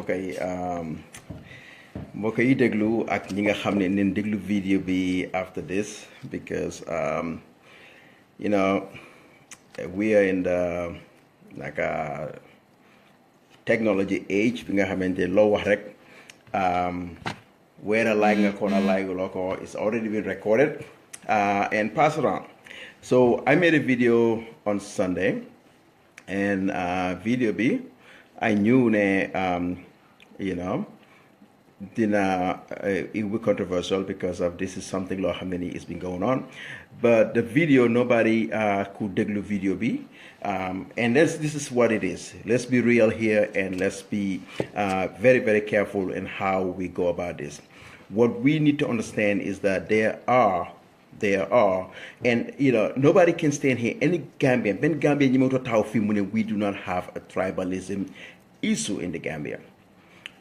Okay, mbokk yi déglu ak ñi nga xam ne neen déglu video bi after this because you know we are in the like a technology age bi nga xamante loo wax rek whether like nga ko na like loo ko it's already been recorded and passed around. So I made a video on Sunday and video bi I knew you know it will be controversial because of this is something law how many it's been going on, but the video nobody could deglu video be and this is what it is. Let's be real here and let's be very, very careful in how we go about this. What we need to understand is that there are and you know nobody can stand here any Gambian we do not have a tribalism issue in the Gambia.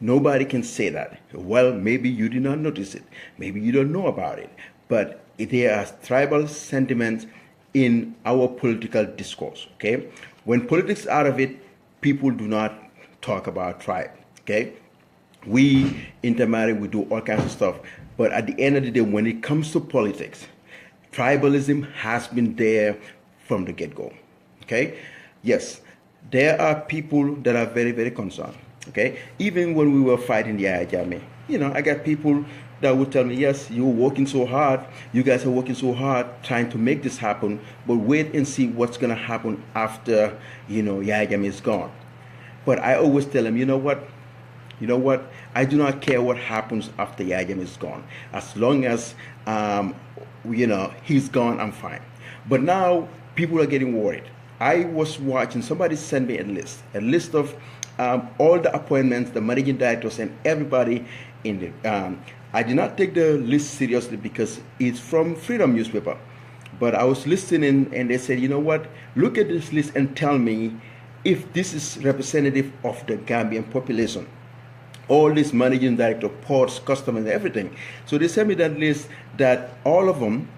Nobody can say that. Well, maybe you did not notice it. Maybe you don't know about it. But there are tribal sentiments in our political discourse, okay? When politics is out of it, people do not talk about tribe, okay? We intermarry, we do all kinds of stuff. But at the end of the day, when it comes to politics, tribalism has been there from the get-go, okay? Yes, there are people that are very, very concerned. Okay, even when we were fighting the Ajami, you know, I got people that would tell me, yes, you're working so hard, you guys are working so hard trying to make this happen, but wait and see what's going to happen after, you know, Yajami is gone. But I always tell them, you know what, I do not care what happens after Yajami is gone. As long as, you know, he's gone, I'm fine. But now people are getting worried. I was watching, somebody sent me a list of all the appointments, the managing directors, and everybody in the. I did not take the list seriously because it's from Freedom newspaper. But I was listening and they said, you know what, look at this list and tell me if this is representative of the Gambian population. All these managing director, ports, customers, everything. So they sent me that list that all of them,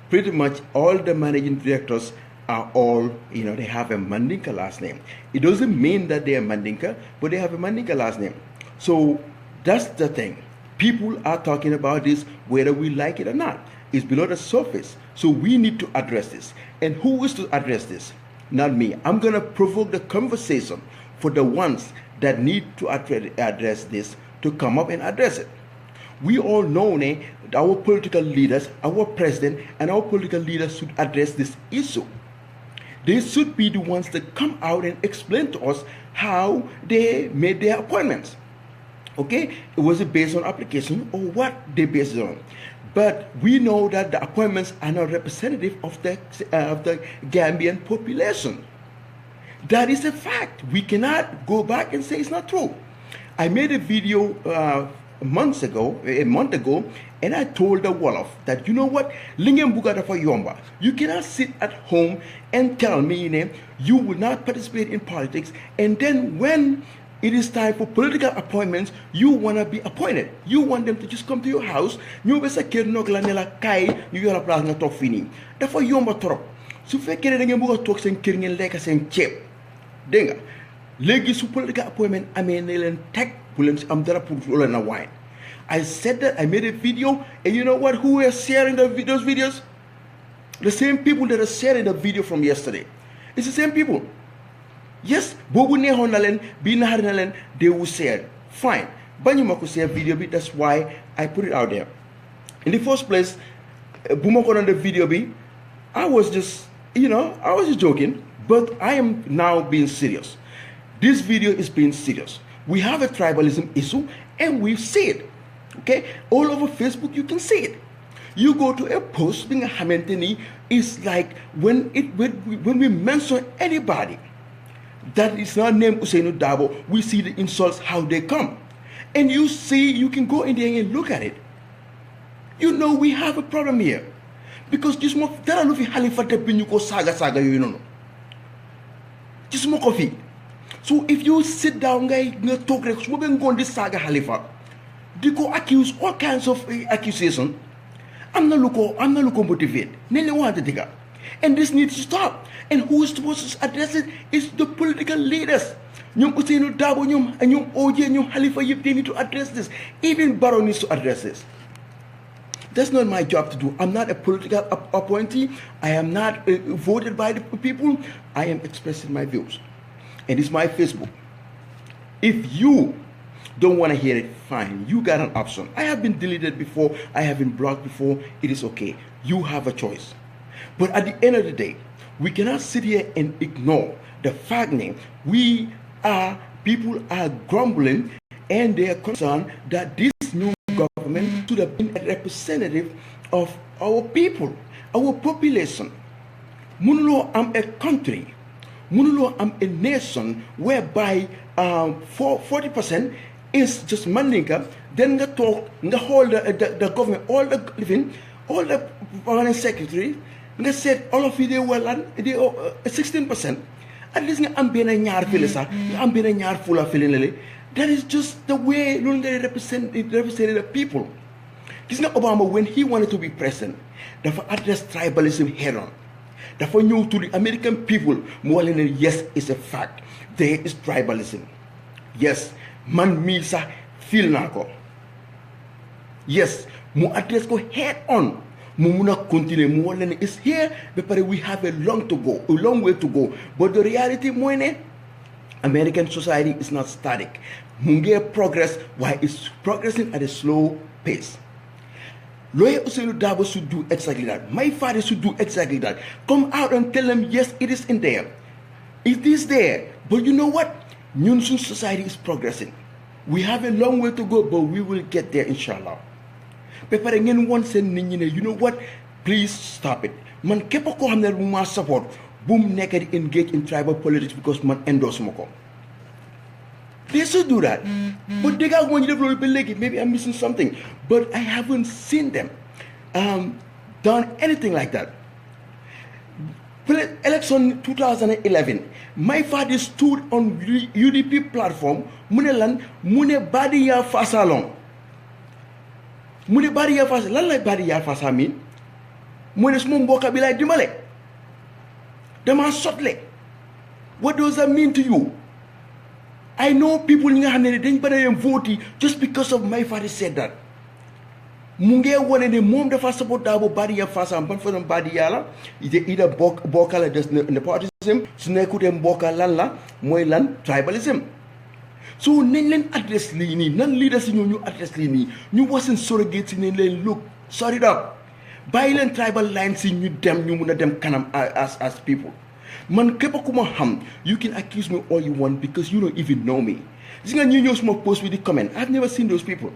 pretty much all the managing directors are all, you know, they have a Mandinka last name. It doesn't mean that they are Mandinka, but they have a Mandinka last name. So that's the thing. People are talking about this whether we like it or not. It's below the surface. So we need to address this. And who is to address this? Not me. I'm going to provoke the conversation for the ones that need to address this to come up and address it. We all know our political leaders, our president, and our political leaders should address this issue. They should be the ones that come out and explain to us how they made their appointments. Okay? Was it based on application or what they based it on? But we know that the appointments are not representative of the Gambian population. That is a fact. We cannot go back and say it's not true. I made a video a month ago, and I told the Wolof that, you know what, Lingem Bugata for Yomba, you cannot sit at home and tell me you will not participate in politics, and then when it is time for political appointments, you want to be appointed. You want them to just come to your house, you be sa kër nok la ne la kay ñu yora place nga tok fini. Dafa yomba trop. Su fekkee da ngeen bëgg tok seen kër ngeen lekk seen ceeb. Dégg nga. Léegi su political appointment amee ne leen teg bu leen si am dara pour leen a wine. I said that, I made a video, and you know what? Who are sharing those videos? The same people that are sharing the video from yesterday. It's the same people. Yes, bobu neexon na len, bi naxar na len, they will share. Fine. Bañu mako share video bi, that's why I put it out there. In the first place, bu mako on the video bi, I was just joking, but I am now being serious. This video is being serious. We have a tribalism issue, and we see it. Okay, all over Facebook you can see it. You go to a post being a Hamentini, it's like when we mention anybody that is not named Usainu Dabo, we see the insults how they come, and you see you can go in there and look at it. You know we have a problem here because just more there are no Halifa Tepinuko saga you know. Just more coffee. So if you sit down, guy, you talk like we been going this saga Halifa. They go accuse all kinds of accusation, I'm not looking motivate. And this needs to stop. And who is supposed to address it is the political leaders. Nyum Usainu Dabo, nyum OJ, nyum Halifa Yip, they need to address this. Even Barrow needs to address this. That's not my job to do. I'm not a political appointee. I am not voted by the people. I am expressing my views. And it's my Facebook. If you don't want to hear it, fine. You got an option. I have been deleted before. I have been blocked before. It is okay. You have a choice. But at the end of the day, we cannot sit here and ignore the fact that people are grumbling and they are concerned that this new government should have been a representative of our people, our population. Munulo am a country, Munulo am a nation whereby 40% is just Mandinka, then the talk, the whole the government, all the living, all the permanent secretary, they said all of you they were 16%. At least I'm being a nyar filisa, I'm being a nyar full of feeling. That is just the way they represented the people. This is not Obama when he wanted to be president. Therefore, address tribalism head on. Therefore, new to the American people, more than yes, it's a fact. There is tribalism. Yes, man misa feel nako. Yes, mo address go head on. Mumuna continue more than is here, but we have a long way to go. But the reality, moine, American society is not static. Munge progress, why it's progressing at a slow pace. Lawyer Usainu Dabo should do exactly that. My father should do exactly that. Come out and tell them, yes, it is in there. It is there. But you know what? Nyunsun society is progressing. We have a long way to go, but we will get there, inshallah. Pepper ngeen won sen nit ñi ne, you know what, please stop it. Man képp ko xam ne bu ma support bu mu nekk di engage in tribal politics because man endorse ma ko. They should do that. But they got one develop maybe I'm missing something. But I haven't seen them done anything like that. Election 2011, my father stood on UDP platform, mune badi ya fasalong. Mune bari ya fasa lan lay bari ya fasa min mune suma mboka bi lay dimale dama sotle. What does that mean to you? I know people nga xamne dañ bari dem vote just because of my father said that. Mu nge wone ne mom dafa support Dabo bari ya fasa ban fa bari yalla ida bokala des nepotism su nekute mboka lan la moy lan tribalism. So nañ leen address lii nii nan leaders yi ñu address lii nii ñu wasin surrogate yi ne leen look sort it up bàyyi leen tribal lines yi ñu dem ñu mun a dem kanam as people. Man képp ku ma xam, you can accuse me all you want because you don't even know me. Gis nga ñu ñëw suma post with the comment, I've never seen those people.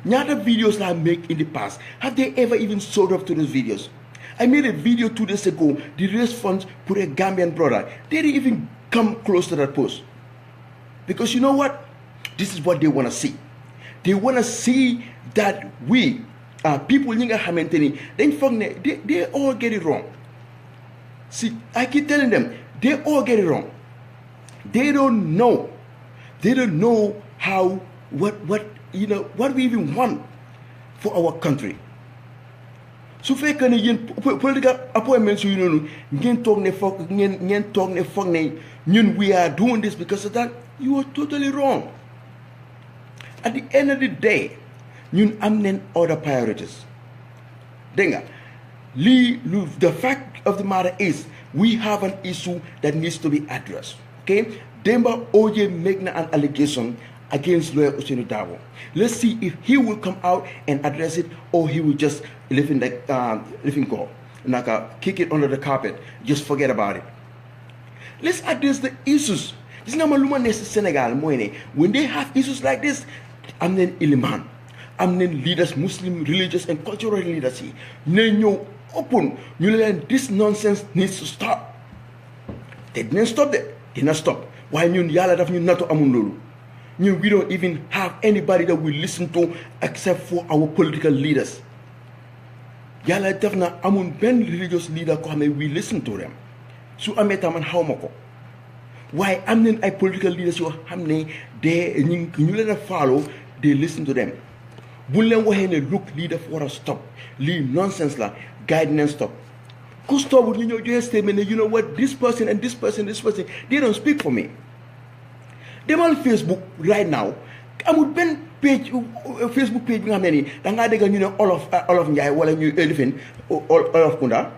Ñaata videos I make in the past, have they ever even showed up to those videos? I made a video 2 days ago, the raise funds for a Gambian brother. They didn't even come close to that post. Because you know what? This is what they want to see. They want to see that we, people, they all get it wrong. See, I keep telling them, they all get it wrong. They don't know. They don't know how, what we even want for our country. So fekk ne yeen political appointments yu nonu ngeen tok ne fokk ne ñun we are doing this because of that, you are totally wrong. At the end of the day, ñun am nañ other priorities. Denga, the fact of the matter is we have an issue that needs to be addressed. Okay? Demba OJ make an allegation against lawyer Usainu Dabo. Let's see if he will come out and address it or he will just live in kick it under the carpet, just forget about it. Let's address the issues. This is not Senegal. When they have issues like this, I'm then Iliman. I'm then leaders, Muslim, religious and cultural leaders. Open. This nonsense needs to stop. They didn't stop there. They did not stop. Why we don't even have anybody that we listen to except for our political leaders. Yalla def na amun ben religious leader ko xamé we listen to them. Su amé taman xawmako. Why am nañ ay political leaders yo xamné ñu leen follow, they listen to them. buñ leen waxee ne look lii dafa war a stop lii nonsense la guidance stop ku stop ñu ñëw joxe statement ne you know what this person and this person they don't speak for me. demal Facebook right now amul benn page Facebook page bi nga xam ne nii dangaa dégg ñu ne Olof Njaay wala ñuy Elifin Olof Kunda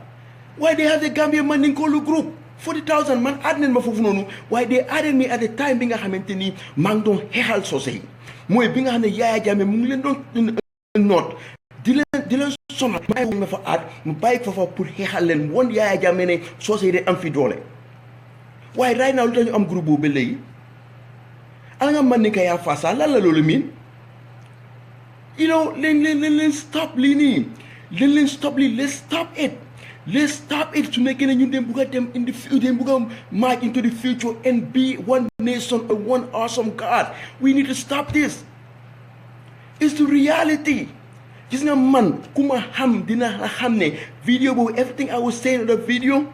waaye they have the Gambia Mandinkoolu group 40,000 man add nañ ma foofu noonu waaye they added me at the time bi nga xamante ni maa ngi doon xeexal soose yi mooy bi nga xam ne Yaya Jammeh mu ngi leen doon noot di leen sonal bàyyi ma fa aat mu bàyyi fa fa pour xeexal leen woon Yaya Jammeh ne soose yi de am fi doole waaye right now lu tax ñu am groupe boobu ba léegi ala nga man ni ka yaa faasa lan la loolu miin you know leen stop lii nii leen stop lii let's stop it su nekkee ne ñun dem bugg a dem in the future bugg a march into the future and be one nation or one awesome God we need to stop this. It's the reality. Gis nga man ku ma xam dina la xam ne video boobu everything I was saying in the video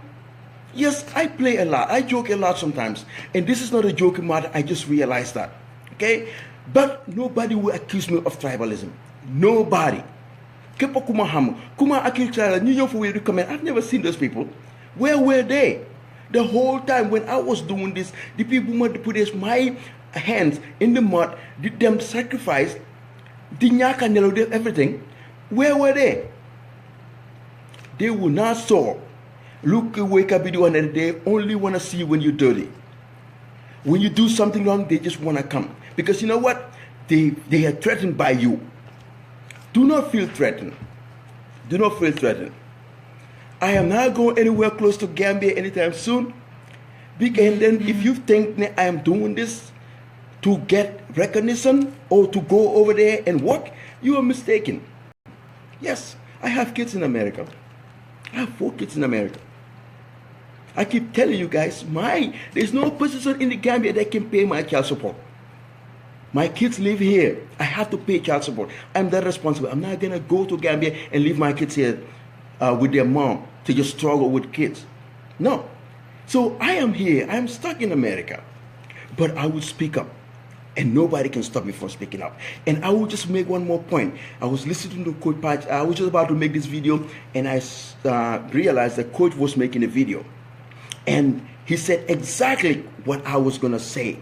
yes I play a lot I joke a lot sometimes and this is not a joking matter I just realized that okay but nobody will accuse me of tribalism nobody. Képp ku ma xam ku ma accuse ñu ñëw fa wéy di comment I've never seen those people. Where were they the whole time when I was doing this? The people who put my hands in the mud did them sacrifice di ñaaka nelaw def everything. Where were they? They will not saw. Look, wake up video and they only want to see when you're dirty. When you do something wrong, they just want to come. Because you know what? They are threatened by you. Do not feel threatened. Do not feel threatened. I am not going anywhere close to Gambia anytime soon. And then if you think that I am doing this to get recognition or to go over there and work, you are mistaken. Yes, I have kids in America. I have 4 kids in America. I keep telling you guys, there's no position in the Gambia that can pay my child support. My kids live here. I have to pay child support. I'm that responsible. I'm not going to go to Gambia and leave my kids here with their mom to just struggle with kids. No. So I am here. I'm stuck in America. But I will speak up. And nobody can stop me from speaking up. And I will just make one more point. I was listening to Coach Patch. I was just about to make this video. And I realized that Coach was making a video. And he said exactly what I was going to say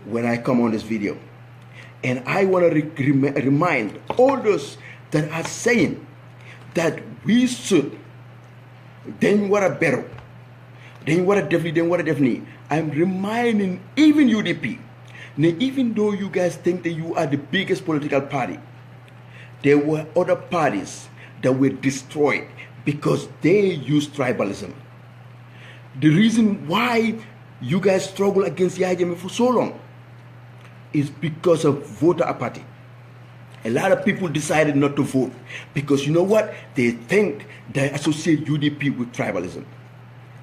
when I come on this video. And I want to remind all those that are saying that we should, then what a better, then what a definitely. I'm reminding even UDP, now, even though you guys think that you are the biggest political party, there were other parties that were destroyed because they used tribalism. The reason why you guys struggle against Yaya Jammeh for so long is because of voter apathy. A lot of people decided not to vote because you know what? They think they associate UDP with tribalism.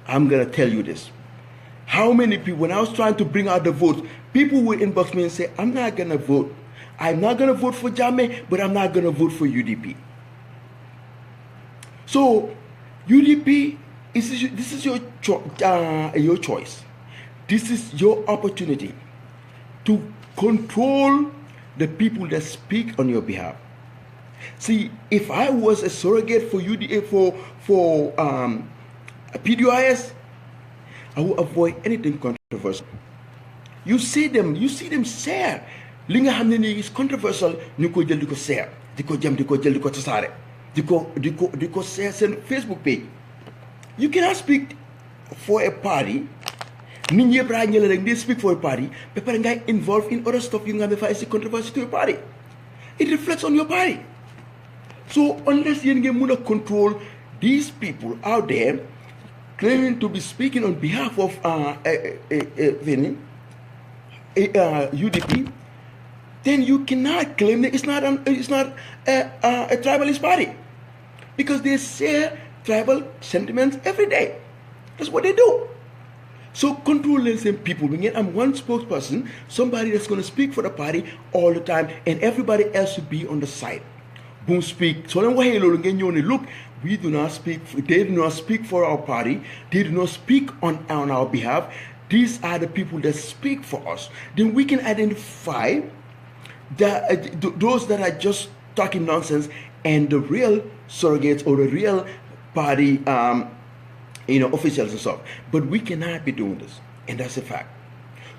I'm going to tell you this. How many people, when I was trying to bring out the votes, people would inbox me and say, I'm not going to vote. I'm not going to vote for Jammeh, but I'm not going to vote for UDP. So, UDP, this is your choice. This is your opportunity to control the people that speak on your behalf. See, if I was a surrogate for UDA for PDIS, I will avoid anything controversial. You see them share. Li nga xamne ni is controversial ñu ko jël diko share, diko jëm diko jël diko tassare, diko share sen Facebook page. You cannot speak for a party. Nit ñepp ra ñël rek they speak for a party, but pare ngay involved in other stuff you nga defa is controversy to your party. It reflects on your party. So unless you can control these people out there claiming to be speaking on behalf of UDP, then you cannot claim that it's not a tribalist party, because they share tribal sentiments every day. That's what they do. So control the same people. I'm one spokesperson, somebody that's going to speak for the party all the time, and everybody else should be on the side. Boom, speak. So then look, we do not speak. They do not speak for our party. They do not speak on our behalf. These are the people that speak for us. Then we can identify those that are just talking nonsense and the real surrogates or the real party officials and stuff. But we cannot be doing this, and that's a fact.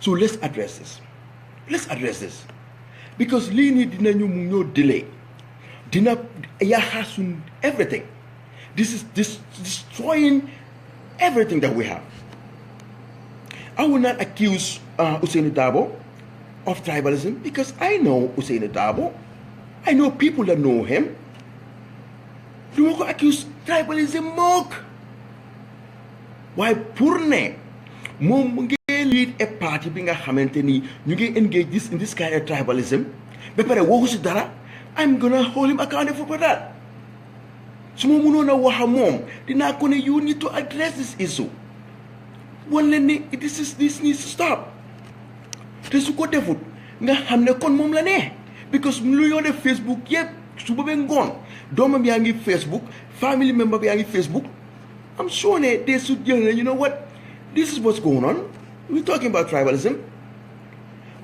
So let's address this. Let's address this. Because lini dina no delay. Dina yahasun everything. This is destroying everything that we have. I will not accuse Ousainou Darboe of tribalism because I know Ousainou Darboe. I know people that know him. Do you accuse tribalism mock? Why pour ne? Mom lead a party being a Hamilton, you get engaged in this kind of tribalism. But I'm gonna hold him accountable for that. So mom, you need to address this issue. This needs to stop. This is what foot. Because you on the Facebook, yep, super been gone. Doma be Facebook, family member be Facebook. I'm sure they should, you know what? This is what's going on. We're talking about tribalism.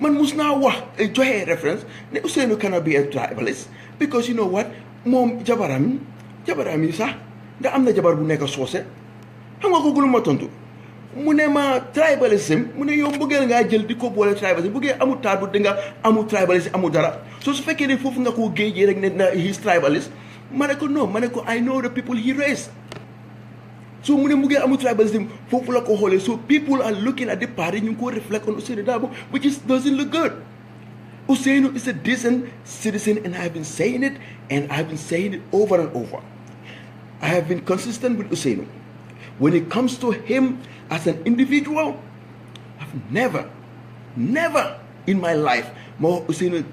Man must now enjoy a reference. Ousainou cannot be a tribalist because you know what? Mom jabaram isa. Da am na jabar bu nek sosé. Xam nga ko gulu ma tontu. Mune ma tribalism, mune yow bëggel nga jël diko bolé tribalism, bëggé amu tabu de nga amu tribalism amu dara. So su fekkee ne fofu nga ko géejé rek ne he's tribalist, mané ko no, mané ko I know the people he raised. So mune muge amu tribalism fofu la ko xolé. So people are looking at the party ñu ko reflect on Ousainou Darboe, which doesn't look good. Ousainou is a decent citizen, and I've been saying it, and I've been saying it over and over. I have been consistent with Ousainou. When it comes to him as an individual, I've never in my life more Ousainou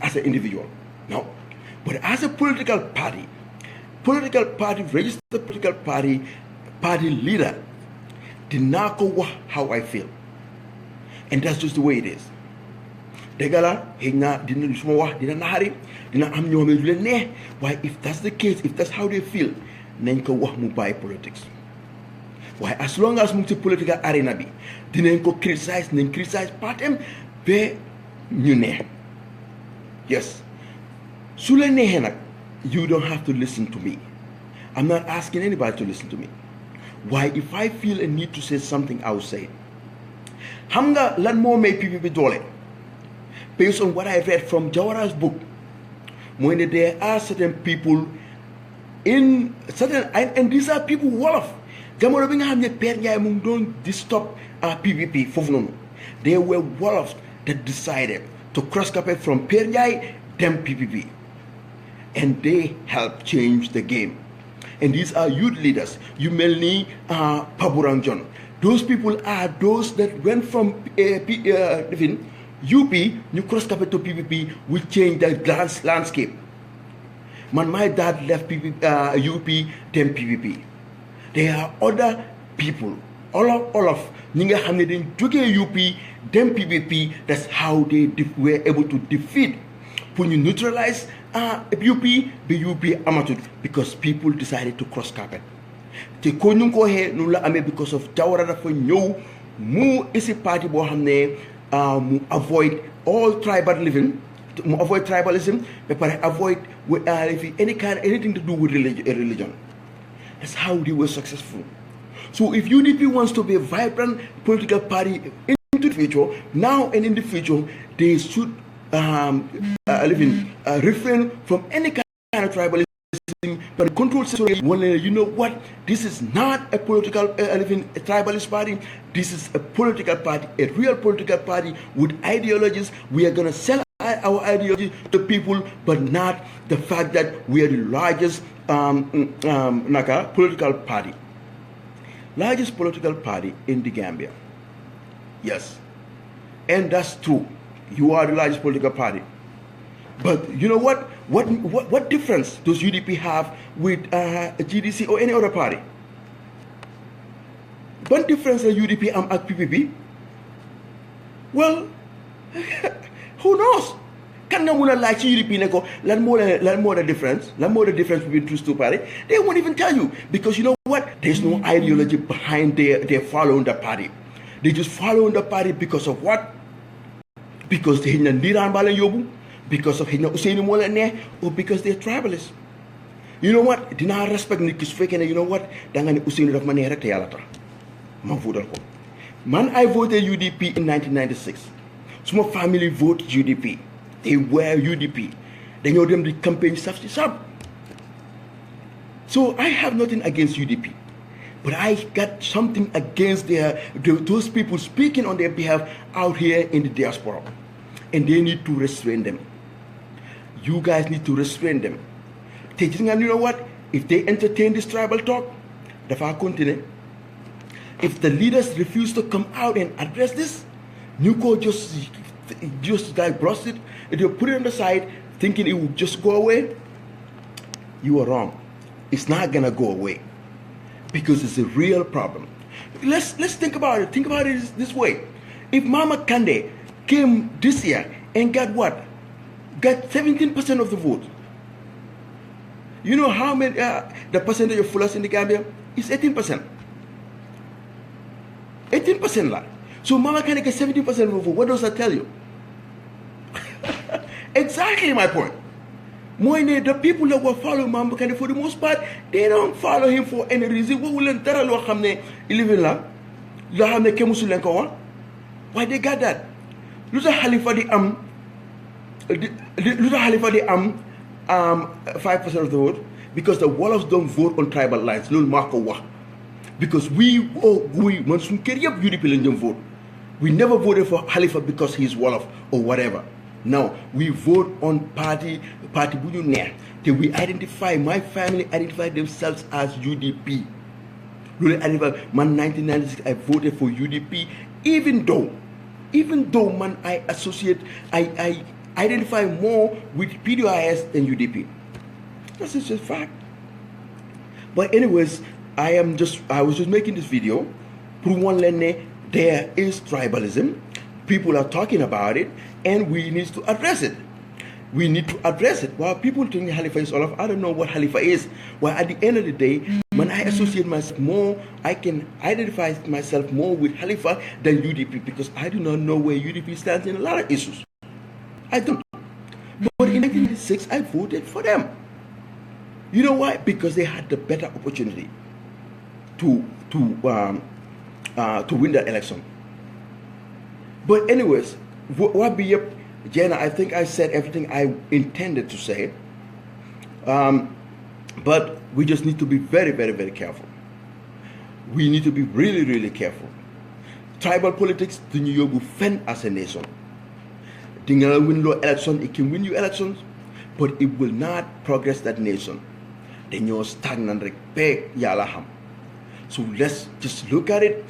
as an individual. No. But as a political party, registered political party leader, dinaa ko wax how I feel. And that's just the way it is. Degala, dina suma wax dina naxari, dina am ñoo xamé du leen neex. Why if that's the case, if that's how they feel, nañ ko wax mu bàyyi politics. Why as long as mu ci political arena bi, dinañ ko criticize partem be ñu neex. Yes. Su la neexee nag, you don't have to listen to me. I'm not asking anybody to listen to me. Why if I feel a need to say something, I will say it. Xam nga lan moo may PPP doole? Based on what I read from Jawara's book, when there are certain people and these are people Wolof. Jamono bi nga xam ne Père Ndiaye mu ngi doon di stop PPP foofu noonu. They were Wolofs that decided to cross carpet from Père Ndiaye them PPP. And they helped change the game. And these are youth leaders. You mel ni Paburang John. Those people are those that went from UP, you cross carpet to PPP, we change the landscape. My dad left UP, then PPP. There are other people, all of Ninga Hamidin, UP, then PPP. That's how they were able to defeat. When you neutralize UP, the UP amateur, because people decided to cross carpet. Te konung ko he nula ame because of Jawara dafa ñew mu isi party bo xamne mu avoid all tribalism, mu avoid tribalism, but avoid anything to do with religion. That's how they were successful. So if UDP wants to be a vibrant political party into the future, now and in the future, they should refrain from any kind of tribalism, but control situation. You know what? This is not a political a tribalist party. This is a political party, a real political party with ideologies. We are going to sell our ideology to people, but not the fact that we are the largest political party. Largest political party in the Gambia. Yes. And that's true. You are the largest political party. But you know what? What difference does UDP have with GDC or any other party? What difference does UDP and PPP? Well, who knows? Can no one like UDP neko learn more the difference between two parties? They won't even tell you, because you know what? There's no ideology behind their following the party. They just follow the party because of what? Because they because of Hussein Molane or because they're tribalists. You know what? Dina respect nit ki su fekkee ne you know what da nga ne Ousseynou daf ma neex rek te yàlla tax ma votal ko man I voted UDP in 1996 suma family vote UDP they were UDP dañoo dem di campaign saf ci sab so I have nothing against UDP but I got something against those people speaking on their behalf out here in the diaspora and they need to restrain them. You guys need to restrain them. Teaching and you know what? If they entertain this tribal talk, dafa continue. If the leaders refuse to come out and address this, you go just like brush it, and you put it on the side, thinking it will just go away. You are wrong. It's not gonna go away because it's a real problem. Let's think about it. Think about it this way: if Mama Kande came this year and got what? Got 17% of the vote. You know how many, the percentage of fullers in the Gambia is 18%. 18% like. So Mama can get 70% of the vote. What does that tell you? Exactly my point. The people that were following Mama Kande for the most part, they don't follow him for any reason. What will enter lo xamne living la lo xamne ke musul len ko wax? Why they got that? Lu tax Halifa di am 5% of the vote because the Wolofs don't vote on tribal lines. Loolu maa ko wax because we man suñu kër yëpp UDP lañ dem vote. We never voted for Halifa because he's Wolof or whatever. No, we vote on party bu ñu neex te we identify, my family identify themselves as UDP. Loolu identify man 1996 I voted for UDP even though man I identify more with PDIS than UDP. That's just a fact. But anyways, I was just making this video. There is tribalism. People are talking about it, and we need to address it. We need to address it. While people think Halifa is all of, I don't know what Halifa is. Well, at the end of the day, when I associate myself more, I can identify myself more with Halifa than UDP because I do not know where UDP stands in a lot of issues. I don't. But in 1996, I voted for them. You know why? Because they had the better opportunity to win the election. But anyways, what be up, Jenna? I think I said everything I intended to say. But we just need to be very, very, very careful. We need to be really, really careful. Tribal politics do you defend as a nation. Dinga win low election, it can win you elections, but it will not progress that nation. Then you're stagnant like yala ham. So let's just look at it.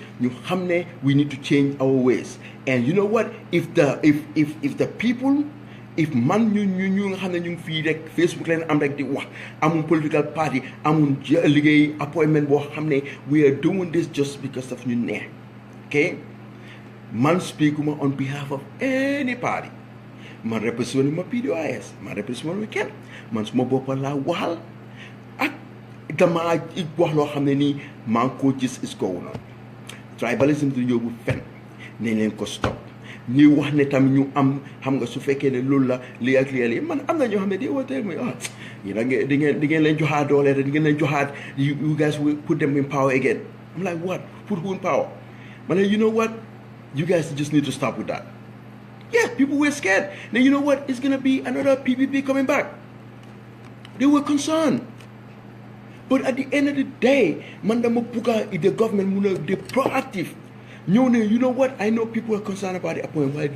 We need to change our ways. And you know what? If the people, if man ñu fi rek Facebook len am rek di wax amun political party amun liggéey appointment boo xam ne we are doing this just because of ñu neex. Okay? Man speakuma on behalf of any party. Man represent ma PDOIS, man represent ma kenn. Man suma boppal laa waxal ak dama wax loo xam ne nii maa ngi ko gis is going on. Tribalism du yóbbu fen ne leen ko stop. ñuy wax ne tam ñu am xam nga su fekkee ne loolu la lii ak lii man am na ñoo xam ne di wootee muy di ngeen leen joxaat doole di ngeen leen joxaat you guys will put them in power again. I'm like, what? Put who in power? But you know what? You guys just need to stop with that. Yeah, people were scared. Now you know what? It's gonna be another PPP coming back. They were concerned. But at the end of the day, Mandamo Puka, if the government they're proactive. You know what? I know people are concerned about the appointment.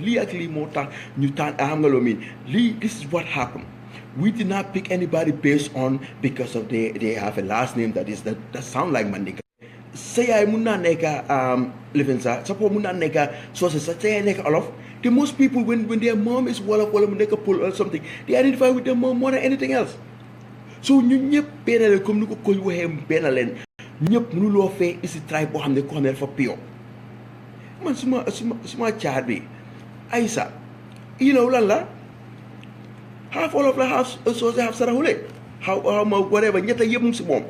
This is what happened. We did not pick anybody based on because of they have a last name that sound like Mandika. Say I muna neka living sa suppose muna neka sources say neka all of the most people when their mom is wall neka pull or something, they identify with their mom more than anything else. So ñu ñëpp benn comme ni ko koy waxee benn leen ñëpp mënuloo fee isi tribe boo xam ne ko xam ne dafa pio man suma caat bi Aïssa you know lan la half all of la half so half Sarahule how whatever ñetta yëpp mu si moom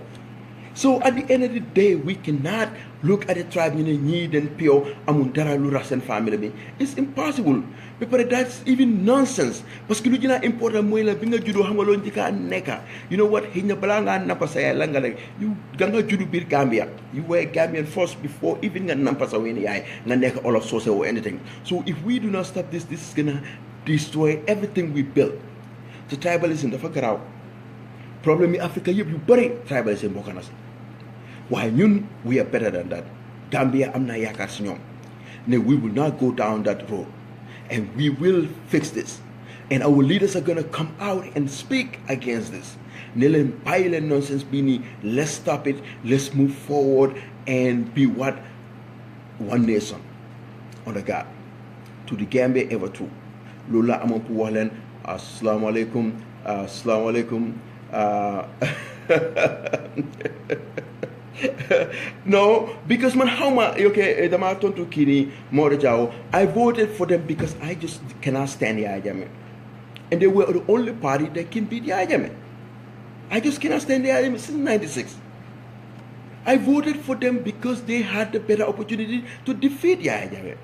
So at the end of the day, we cannot look at the tribe, need and pure amundara lurasen family. It's impossible. But that's even nonsense. Parce que lu gëna important moy la bi nga juddo xam nga lo ndika neka. You know what? Hinya balanga napasa la nga like you ganga juddu bir Gambia. You were Gambian first before even nga nampasa wen yaay nga nek all of source or anything. So if we do not stop this is gonna destroy everything we built. So tribalism dafa graw. Problem in Africa yëpp yu bari tribalism bokk na ci. Why ñun we are better than that. Gambia am na yaakaar ci ñoom. Ne we will not go down that road. And we will fix this. And our leaders are going to come out and speak against this. Nonsense, let's stop it. Let's move forward and be what? One nation. Under God. To the Gambia ever true. Lola Amampu Walen. Assalamu alaikum. Assalamu alaikum. No, because man, okay, the marathon to Kini, Morajao, I voted for them because I just cannot stand the Ajame. And they were the only party that can beat the Ajame. I just cannot stand the Ajame since 96. I voted for them because they had the better opportunity to defeat the Ajame.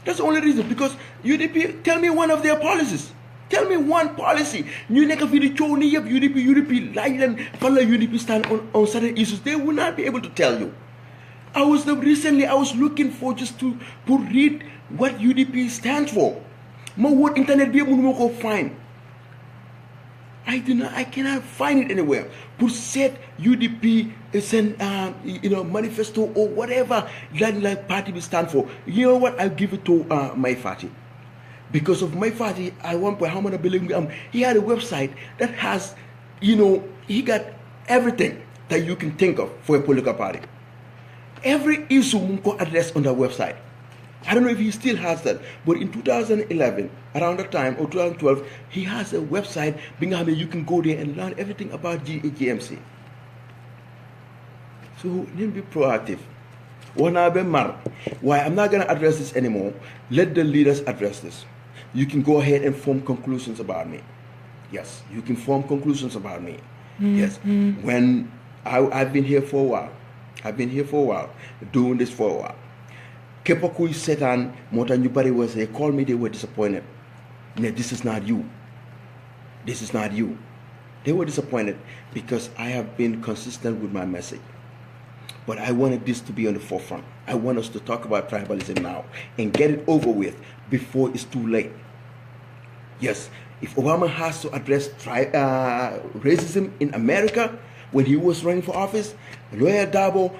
That's the only reason, because UDP, tell me one of their policies. Tell me one policy. You never feel the UDP, Lyland, follow UDP stand on certain issues. They will not be able to tell you. I was looking for just to read what UDP stands for. My word internet be able to find. I cannot find it anywhere. Put said UDP is an manifesto or whatever that party will stand for. You know what? I'll give it to my party. Because of my father, I want how many believe he had a website that has, he got everything that you can think of for a political party. Every issue Munko addressed on that website. I don't know if he still has that, but in 2011, around that time, or 2012, he has a website, you can go there and learn everything about GMC. So, then be proactive. Why I'm not going to address this anymore. Let the leaders address this. You can go ahead and form conclusions about me. Yes, you can form conclusions about me. Yes, when I've been here for a while. Doing this for a while. Kepakui Setan, Motanyubari was they called me, they were disappointed. No, this is not you. This is not you. They were disappointed because I have been consistent with my message. But I wanted this to be on the forefront. I want us to talk about tribalism now and get it over with before it's too late. Yes, if Obama has to address racism in America when he was running for office, Lawyer Dabo,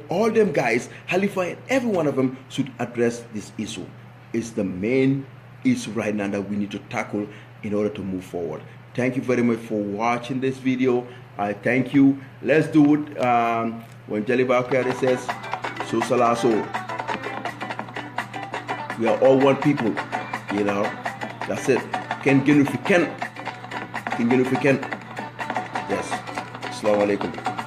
all them guys, Halifa, and every one of them should address this issue. It's the main issue right now that we need to tackle in order to move forward. Thank you very much for watching this video. I thank you. Let's do it. When Jalibakari says, "So Salaso," we are all one people. That's it. Can get if we can. Yes. Assalamu alaikum.